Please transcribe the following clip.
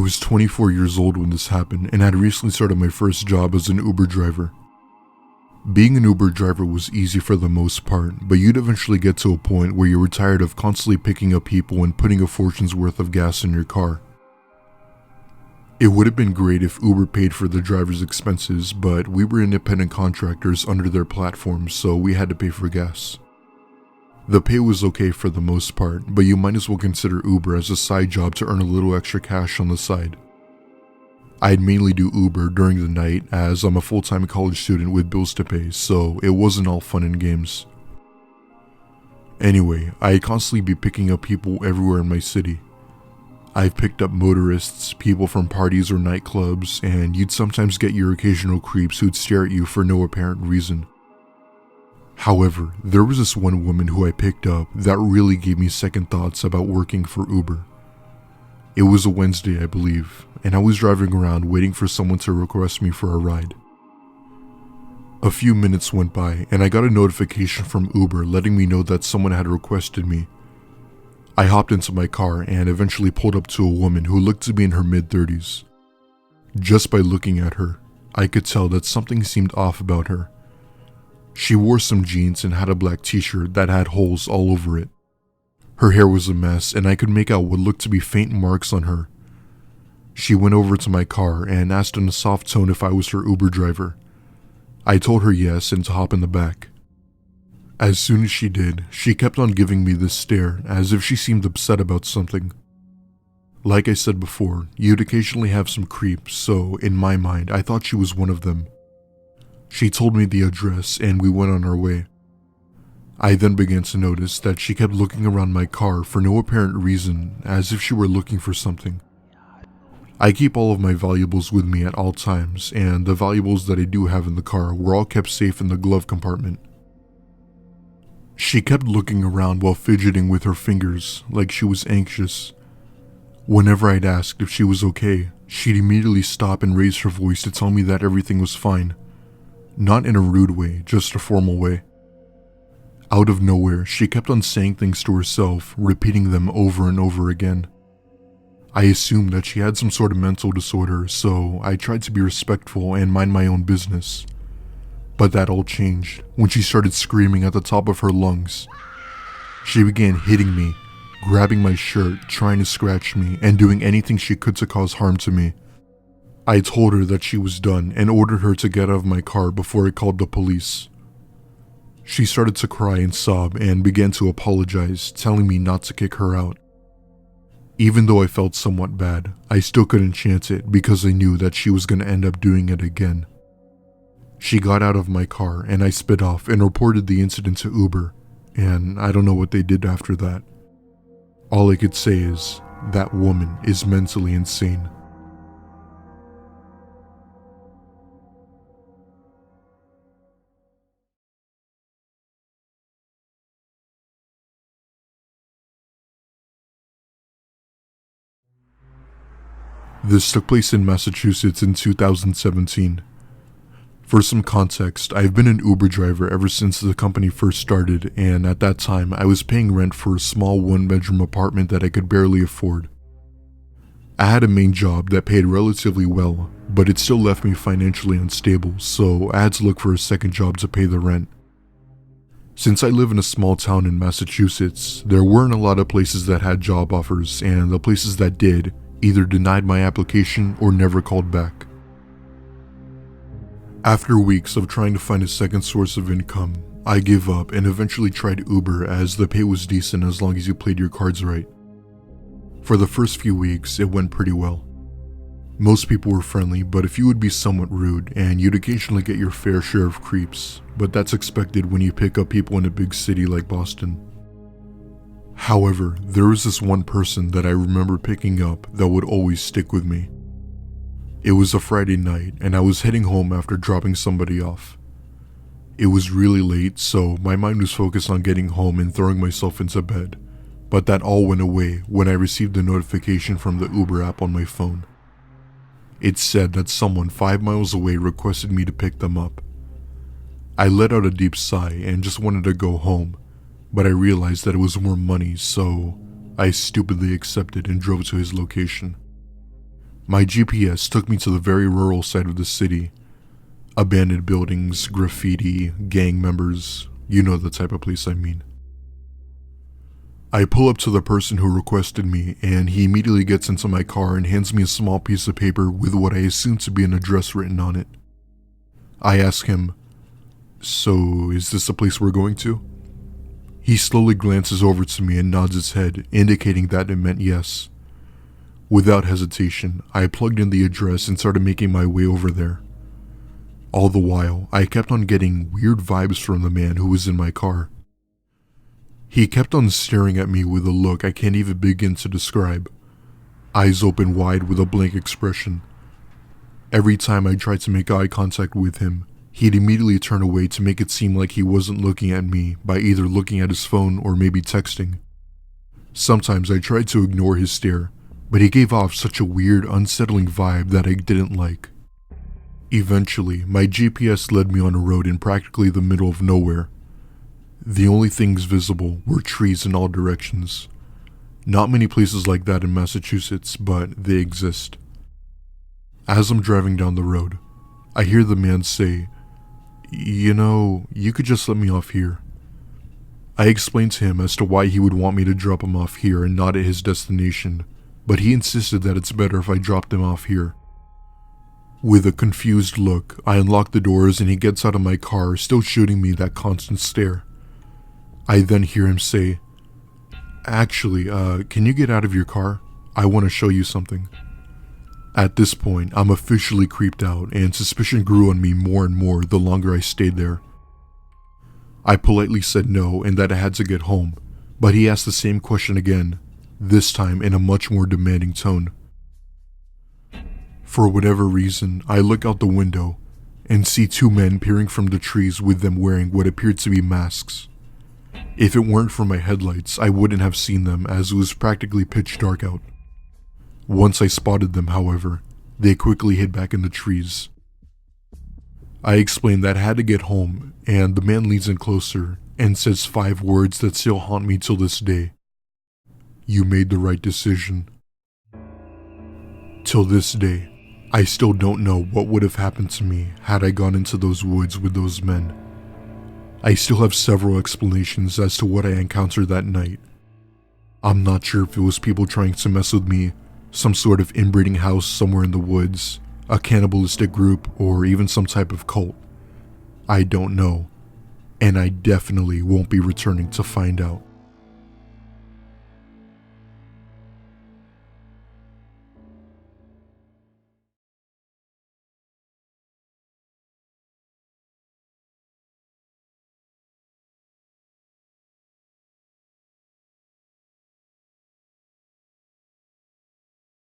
was 24 years old when this happened and had recently started my first job as an Uber driver. Being an Uber driver was easy for the most part, but you'd eventually get to a point where you were tired of constantly picking up people and putting a fortune's worth of gas in your car. It would have been great if Uber paid for the driver's expenses, but we were independent contractors under their platform, so we had to pay for gas. The pay was okay for the most part, but you might as well consider Uber as a side job to earn a little extra cash on the side. I'd mainly do Uber during the night as I'm a full-time college student with bills to pay, so it wasn't all fun and games. Anyway, I'd constantly be picking up people everywhere in my city. I've picked up motorists, people from parties or nightclubs, and you'd sometimes get your occasional creeps who'd stare at you for no apparent reason. However, there was this one woman who I picked up that really gave me second thoughts about working for Uber. It was a Wednesday, I believe, and I was driving around waiting for someone to request me for a ride. A few minutes went by and I got a notification from Uber letting me know that someone had requested me. I hopped into my car and eventually pulled up to a woman who looked to be in her mid-30s. Just by looking at her, I could tell that something seemed off about her. She wore some jeans and had a black t-shirt that had holes all over it. Her hair was a mess and I could make out what looked to be faint marks on her. She went over to my car and asked in a soft tone if I was her Uber driver. I told her yes and to hop in the back. As soon as she did, she kept on giving me this stare as if she seemed upset about something. Like I said before, you'd occasionally have some creeps, so in my mind I thought she was one of them. She told me the address and we went on our way. I then began to notice that she kept looking around my car for no apparent reason, as if she were looking for something. I keep all of my valuables with me at all times, and the valuables that I do have in the car were all kept safe in the glove compartment. She kept looking around while fidgeting with her fingers, like she was anxious. Whenever I'd asked if she was okay, she'd immediately stop and raise her voice to tell me that everything was fine. Not in a rude way, just a formal way. Out of nowhere, she kept on saying things to herself, repeating them over and over again. I assumed that she had some sort of mental disorder, so I tried to be respectful and mind my own business. But that all changed when she started screaming at the top of her lungs. She began hitting me, grabbing my shirt, trying to scratch me, and doing anything she could to cause harm to me. I told her that she was done and ordered her to get out of my car before I called the police. She started to cry and sob and began to apologize, telling me not to kick her out. Even though I felt somewhat bad, I still couldn't chance it because I knew that she was going to end up doing it again. She got out of my car and I sped off and reported the incident to Uber, and I don't know what they did after that. All I could say is, that woman is mentally insane. This took place in Massachusetts in 2017. For some context, I've been an Uber driver ever since the company first started, and at that time I was paying rent for a small one-bedroom apartment that I could barely afford. I had a main job that paid relatively well, but it still left me financially unstable, so I had to look for a second job to pay the rent. Since I live in a small town in Massachusetts, there weren't a lot of places that had job offers, and the places that did either denied my application or never called back. After weeks of trying to find a second source of income, I gave up and eventually tried Uber as the pay was decent as long as you played your cards right. For the first few weeks, it went pretty well. Most people were friendly, but a few would be somewhat rude, and you'd occasionally get your fair share of creeps, but that's expected when you pick up people in a big city like Boston. However, there was this one person that I remember picking up that would always stick with me. It was a Friday night, and I was heading home after dropping somebody off. It was really late, so my mind was focused on getting home and throwing myself into bed, but that all went away when I received a notification from the Uber app on my phone. It said that someone 5 miles away requested me to pick them up. I let out a deep sigh and just wanted to go home, but I realized that it was more money, so I stupidly accepted and drove to his location. My GPS took me to the very rural side of the city. Abandoned buildings, graffiti, gang members, you know the type of place I mean. I pull up to the person who requested me, and he immediately gets into my car and hands me a small piece of paper with what I assume to be an address written on it. I ask him, "So, is this the place we're going to?" He slowly glances over to me and nods his head, indicating that it meant yes. Without hesitation, I plugged in the address and started making my way over there. All the while, I kept on getting weird vibes from the man who was in my car. He kept on staring at me with a look I can't even begin to describe. Eyes open wide with a blank expression. Every time I tried to make eye contact with him, he'd immediately turn away to make it seem like he wasn't looking at me by either looking at his phone or maybe texting. Sometimes I tried to ignore his stare, but he gave off such a weird, unsettling vibe that I didn't like. Eventually, my GPS led me on a road in practically the middle of nowhere. The only things visible were trees in all directions. Not many places like that in Massachusetts, but they exist. As I'm driving down the road, I hear the man say, you could just let me off here." I explained to him as to why he would want me to drop him off here and not at his destination, but he insisted that it's better if I dropped him off here. With a confused look, I unlock the doors and he gets out of my car, still shooting me that constant stare. I then hear him say, "Actually, can you get out of your car? I want to show you something." At this point, I'm officially creeped out, and suspicion grew on me more and more the longer I stayed there. I politely said no and that I had to get home, but he asked the same question again, this time in a much more demanding tone. For whatever reason, I look out the window and see two men peering from the trees with them wearing what appeared to be masks. If it weren't for my headlights, I wouldn't have seen them as it was practically pitch dark out. Once I spotted them, however, they quickly hid back in the trees. I explained that I had to get home, and the man leans in closer and says 5 words that still haunt me till this day. "You made the right decision." Till this day, I still don't know what would have happened to me had I gone into those woods with those men. I still have several explanations as to what I encountered that night. I'm not sure if it was people trying to mess with me, some sort of inbreeding house somewhere in the woods, a cannibalistic group, or even some type of cult. I don't know, and I definitely won't be returning to find out.